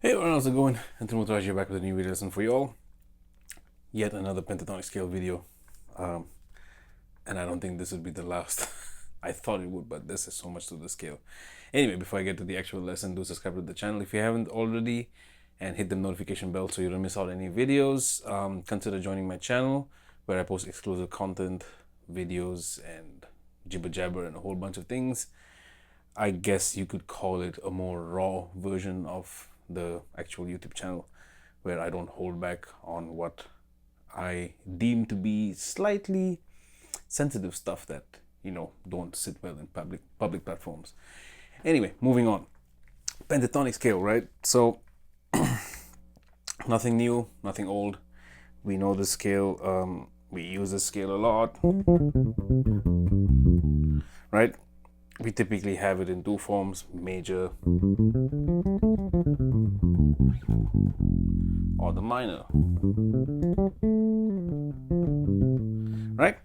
Hey everyone, how's it going? Muthurajah back with a new video lesson for you all. Yet another pentatonic scale video. And I don't think this would be the last. I thought it would, but this is so much to the scale. Anyway, before I get to the actual lesson, do subscribe to the channel if you haven't already, and hit the notification bell so you don't miss out any videos. Consider joining my channel where I post exclusive content, videos, and jibber jabber and a whole bunch of things. I guess you could call it a more raw version of the actual YouTube channel, where I don't hold back on what I deem to be slightly sensitive stuff that, you know, don't sit well in public platforms. Anyway, moving on. Pentatonic scale, right? So nothing new, nothing old. We know the scale. We use the scale a lot, right? We typically have it in two forms: major or the minor, right?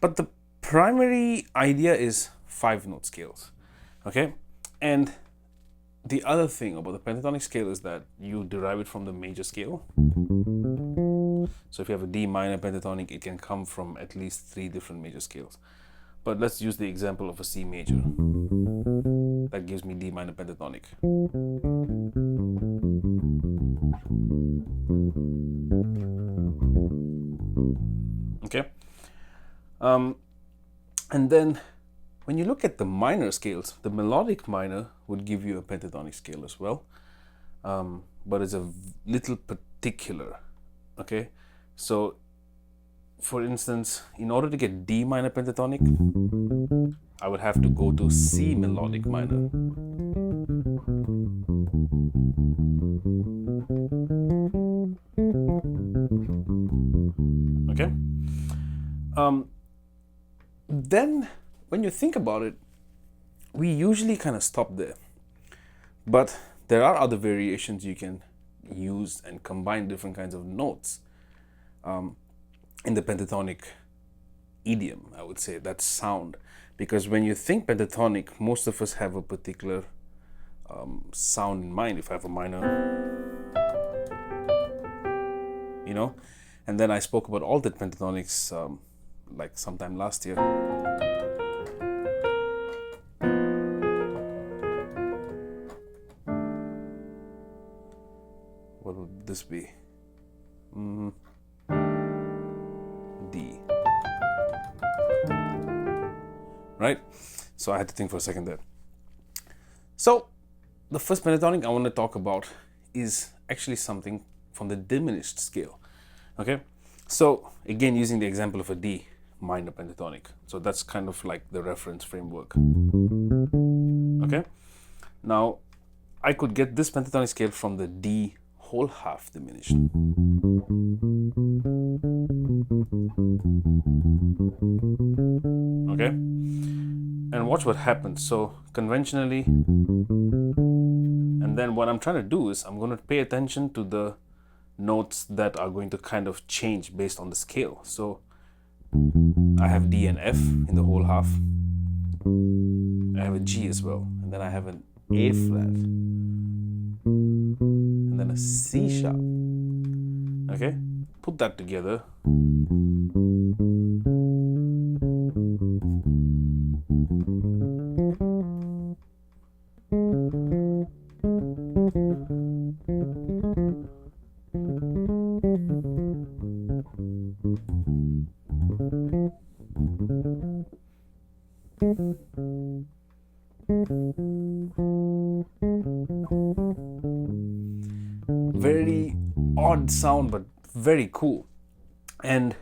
But the primary idea is 5-note scales, okay? And the other thing about the pentatonic scale is that you derive it from the major scale. So if you have a D minor pentatonic, it can come from at least 3 different major scales. But let's use the example of a C major. That gives me D minor pentatonic. Okay. And then when you look at the minor scales, the melodic minor would give you a pentatonic scale as well. But it's a little particular. Okay. So for instance, in order to get D minor pentatonic, I would have to go to C melodic minor. Okay? Then, when you think about it, we usually kind of stop there. But there are other variations you can use and combine different kinds of notes. In the pentatonic idiom, I would say, that's sound. Because when you think pentatonic, most of us have a particular sound in mind. If I have a minor, you know, and then I spoke about altered pentatonics like sometime last year. What would this be? D. Right? So I had to think for a second there. So the first pentatonic I want to talk about is actually something from the diminished scale. Okay? So again, using the example of a D minor pentatonic. So that's kind of like the reference framework. Okay? Now I could get this pentatonic scale from the D whole half diminished. Okay? And watch what happens. So conventionally, and then what I'm trying to do is I'm going to pay attention to the notes that are going to kind of change based on the scale. So I have D and F in the whole half. I have a G as well. And then I have an A flat. And then a C sharp. Okay? Put that together. Very odd sound, but very cool. And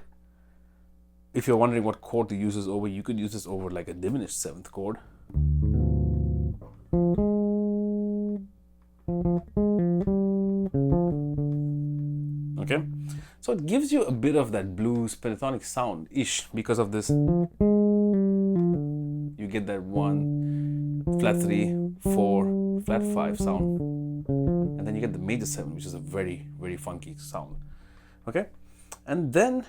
if you're wondering what chord to use this over, you could use this over like a diminished 7th chord. Okay, so it gives you a bit of that blues pentatonic sound-ish because of this. You get that 1, flat 3, 4, flat 5 sound, and then you get the major 7, which is a very, very funky sound. Okay, and then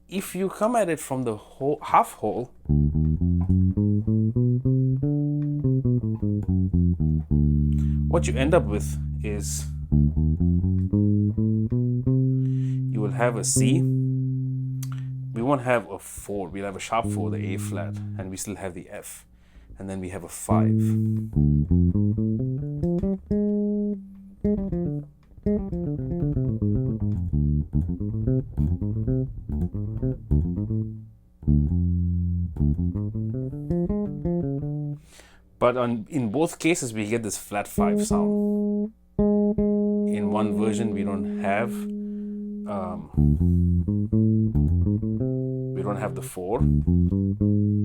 if you come at it from the whole half whole, what you end up with is you will have a C. We won't have a 4, we'll have a sharp 4, the A flat, and we still have the F, and then we have a 5. But in both cases we get this flat 5 sound. In one version we don't have the 4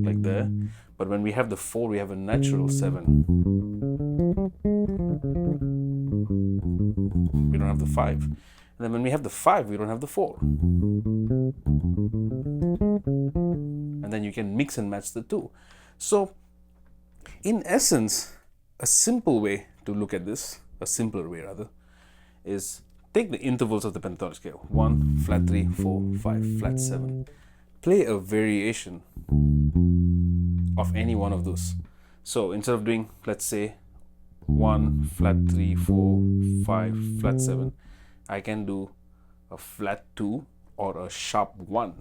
like there, but when we have the 4 we have a natural 7. We don't have the 5, and then when we have the 5 we don't have the 4, and then you can mix and match the two. So in essence, a simple way to look at this, a simpler way rather, is take the intervals of the pentatonic scale: 1, flat 3, 4, 5, flat 7. Play a variation of any one of those. So instead of doing, let's say, 1, flat 3, 4, 5, flat 7, I can do a flat 2 or a sharp 1.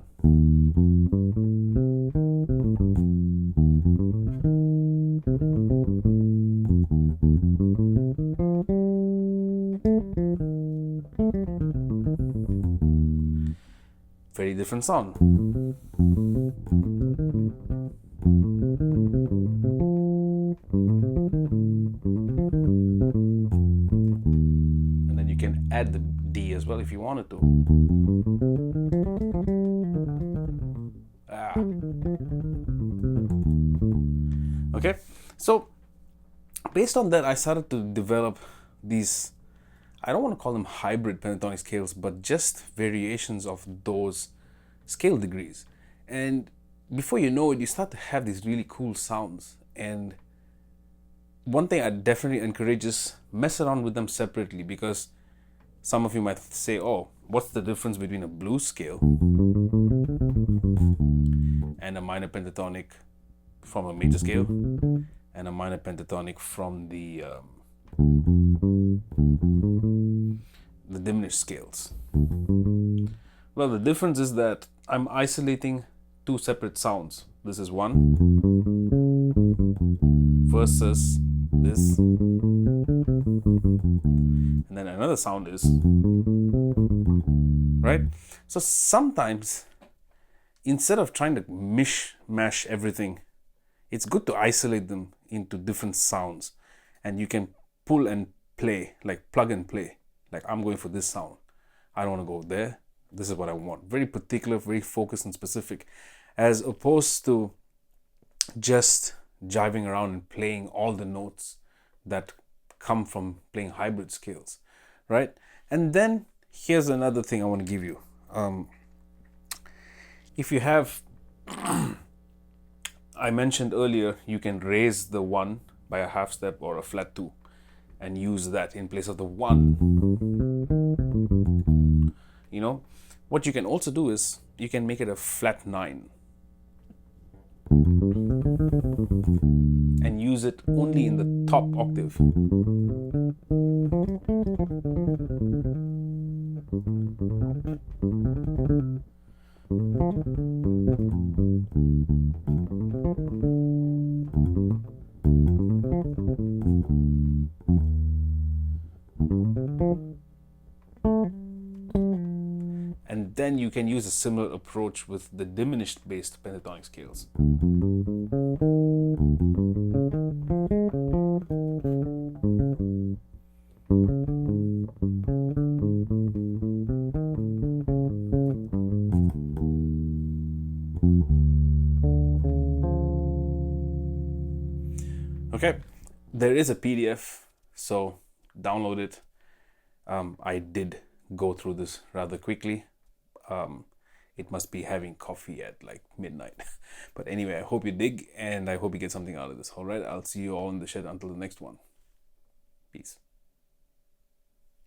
Very different sound. And then you can add the D as well if you wanted to. Okay, so based on that I started to develop these, I don't want to call them hybrid pentatonic scales, but just variations of those scale degrees. And before you know it, you start to have these really cool sounds. And one thing I definitely encourage is mess around with them separately, because some of you might say, oh, what's the difference between a blues scale and a minor pentatonic from a major scale and a minor pentatonic from the diminished scales? Well, the difference is that I'm isolating two separate sounds. This is one versus this, and then another sound is, right? So sometimes instead of trying to mash everything, it's good to isolate them into different sounds, and you can pull and play, like plug and play. Like, I'm going for this sound, I don't want to go there, this is what I want. Very particular, very focused and specific, as opposed to just jiving around and playing all the notes that come from playing hybrid scales, right? And then here's another thing I want to give you. If you have, I mentioned earlier, you can raise the 1 by a half step or a flat 2 and use that in place of the 1. You know, what you can also do is you can make it a flat 9 and use it only in the top octave. And then you can use a similar approach with the diminished based pentatonic scales. Okay, there is a PDF, so download it. I did go through this rather quickly. It must be having coffee at like midnight. But anyway, I hope you dig and I hope you get something out of this. All right, I'll see you all in the shed until the next one. Peace.